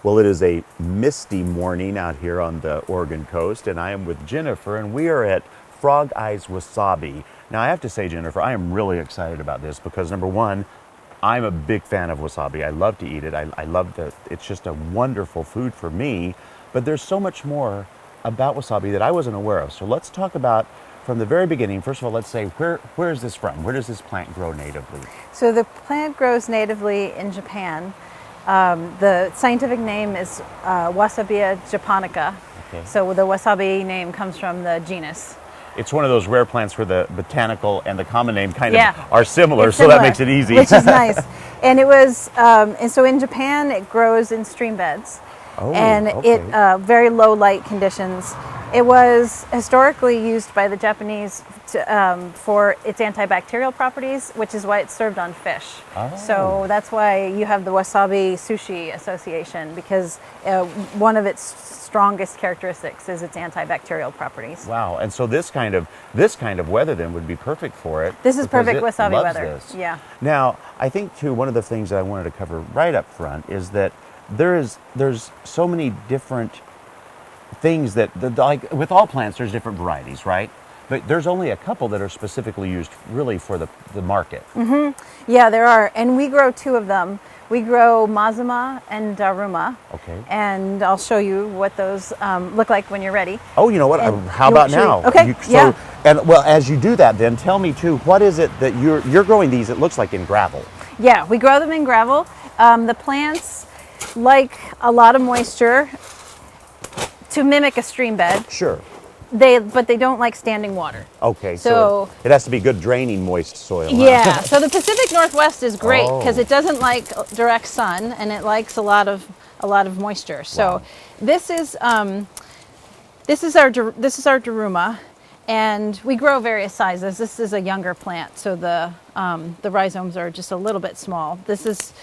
Well, it is a misty morning out here on the Oregon coast, and I am with Jennifer, and we are at Frog Eyes Wasabi. Now, I have to say, Jennifer, I am really excited about this because, number one, I'm a big fan of wasabi. I love to eat it. I love that it's just a wonderful food for me, but there's so much more about wasabi that I wasn't aware of. So let's talk about from the very beginning. First of all, let's say, where is this from? Where does this plant grow natively? So the plant grows natively in Japan. The scientific name is Wasabi japonica. Okay. So the wasabi name comes from the genus. It's one of those rare plants where the botanical and the common name kind Yeah. of are similar, It's so that makes it easy. which is nice. And it was, and so in Japan, it grows in stream beds, Oh, and okay. it very low light conditions. It was historically used by the Japanese for its antibacterial properties, which is why it's served on fish. Oh. So that's why you have the Wasabi Sushi Association, because one of its strongest characteristics is its antibacterial properties. Wow, and so this kind of weather then would be perfect for it. This is because perfect it wasabi loves weather. this. Yeah. Now, I think too, one of the things that I wanted to cover right up front is that there's so many different things that like with all plants, there's different varieties, right? But there's only a couple that are specifically used really for the market. Yeah, there are, and we grow two of them. We grow Mazuma and Daruma. Okay. And I'll show you what those look like when you're ready. Oh, you know what? And How about should we- now? Okay, yeah. And well, as you do that, then tell me too, what is it that you're growing these? It looks like in gravel. Yeah, we grow them in gravel. The plants like a lot of moisture to mimic a stream bed. Sure. But they don't like standing water. Okay. So- it has to be good draining, moist soil. huh? Yeah. So the Pacific Northwest is great Oh. because it doesn't like direct sun and it likes a lot of moisture. So Wow. this is our Daruma, and we grow various sizes. This is a younger plant, so the rhizomes are just a little bit small. This is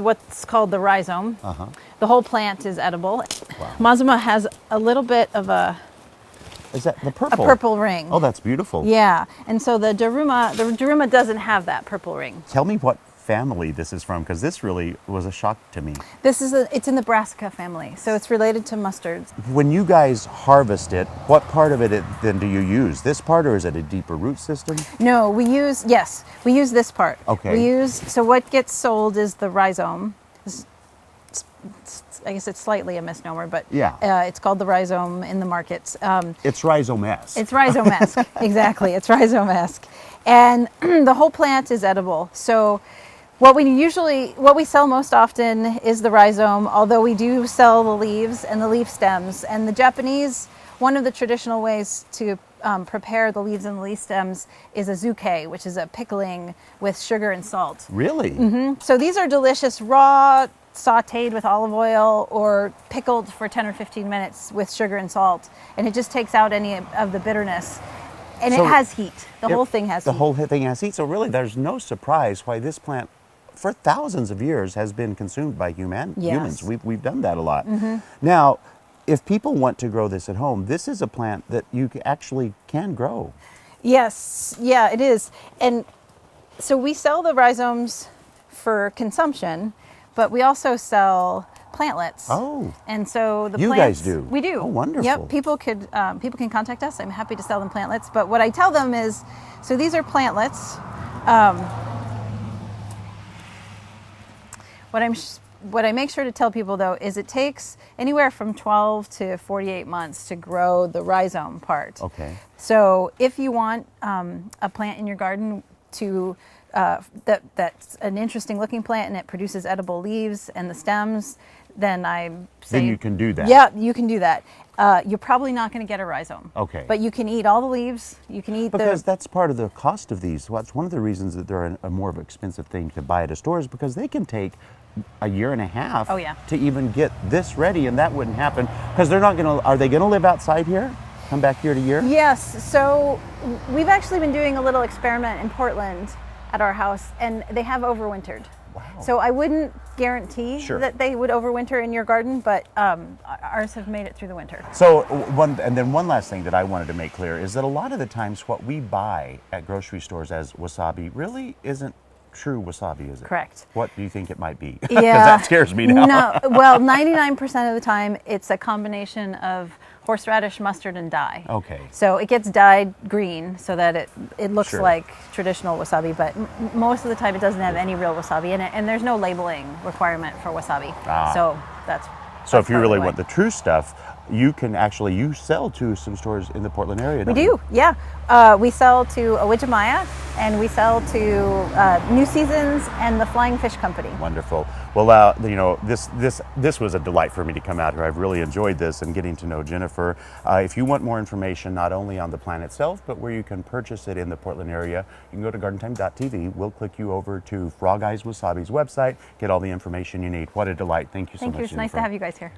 what's called the rhizome. Uh-huh. The whole plant is edible. Wow. Mazuma has a little bit of a Is that the purple? purple ring. Oh, that's beautiful. Yeah, and so the Daruma doesn't have that purple ring. Tell me what family this is from, because this really was a shock to me. It's in the Brassica family, so it's related to mustards. When you guys harvest it, what part of it then do you use? This part, or is it a deeper root system? No, we use this part. Okay. So what gets sold is the rhizome. I guess it's slightly a misnomer, but Yeah. it's called the rhizome in the markets. It's rhizomesque. It's rhizomesque, exactly. It's rhizomesque, and the whole plant is edible. So what we sell most often is the rhizome, although we do sell the leaves and the leaf stems. And the Japanese, one of the traditional ways to prepare the leaves and the leaf stems is a zuke, which is a pickling with sugar and salt. Really? So these are delicious raw, sautéed with olive oil, or pickled for 10 or 15 minutes with sugar and salt. And it just takes out any of the bitterness. And So it has heat. The whole thing has The heat. whole thing has heat. So really, there's no surprise why this plant, for thousands of years, has been consumed by humans. Yes. We've done that a lot. Now, if people want to grow this at home, this is a plant that you actually can grow. Yes, yeah, it is. And so we sell the rhizomes for consumption, but we also sell plantlets. Oh. And so the You plants, guys do? We do. Oh, wonderful. Yep, people can contact us. I'm happy to sell them plantlets. But what I tell them is, so these are plantlets. What I make sure to tell people, though, is it takes anywhere from 12 to 48 months to grow the rhizome part. Okay. So if you want a plant in your garden to that's an interesting looking plant and it produces edible leaves and the stems, then I'm saying Then you can do that. Yeah, you can do that. You're probably not going to get a rhizome. Okay. But you can eat all the leaves. You can eat Because that's part of the cost of these. Well, that's one of the reasons that they're a more of an expensive thing to buy at a store, is because they can take a year and a half Oh, yeah. to even get this ready, and that wouldn't happen because they're not going to. Are they going to live outside here? Come back year to year? Yes. So we've actually been doing a little experiment in Portland at our house, and they have overwintered. Wow. So I wouldn't guarantee Sure. that they would overwinter in your garden, but ours have made it through the winter. So one last thing that I wanted to make clear is that a lot of the times what we buy at grocery stores as wasabi really isn't true wasabi, is it? Correct. What do you think it might be? Because Yeah. that scares me now. No, well, 99% of the time, it's a combination of horseradish, mustard, and dye. Okay. So it gets dyed green so that it looks Sure. like traditional wasabi, but most of the time it doesn't have any real wasabi in it, and there's no labeling requirement for wasabi. Ah. So that's So if you really probably want why. the true stuff, you sell to some stores in the Portland area. We don't you? do, yeah. We sell to Awijamaya, and we sell to New Seasons and the Flying Fish Company. Wonderful. Well, this was a delight for me to come out here. I've really enjoyed this and getting to know Jennifer. If you want more information, not only on the plant itself, but where you can purchase it in the Portland area, you can go to gardentime.tv. We'll click you over to Frog Eyes Wasabi's website, get all the information you need. What a delight. Thank you so Thank much, you. It's nice to Jennifer. have you guys here.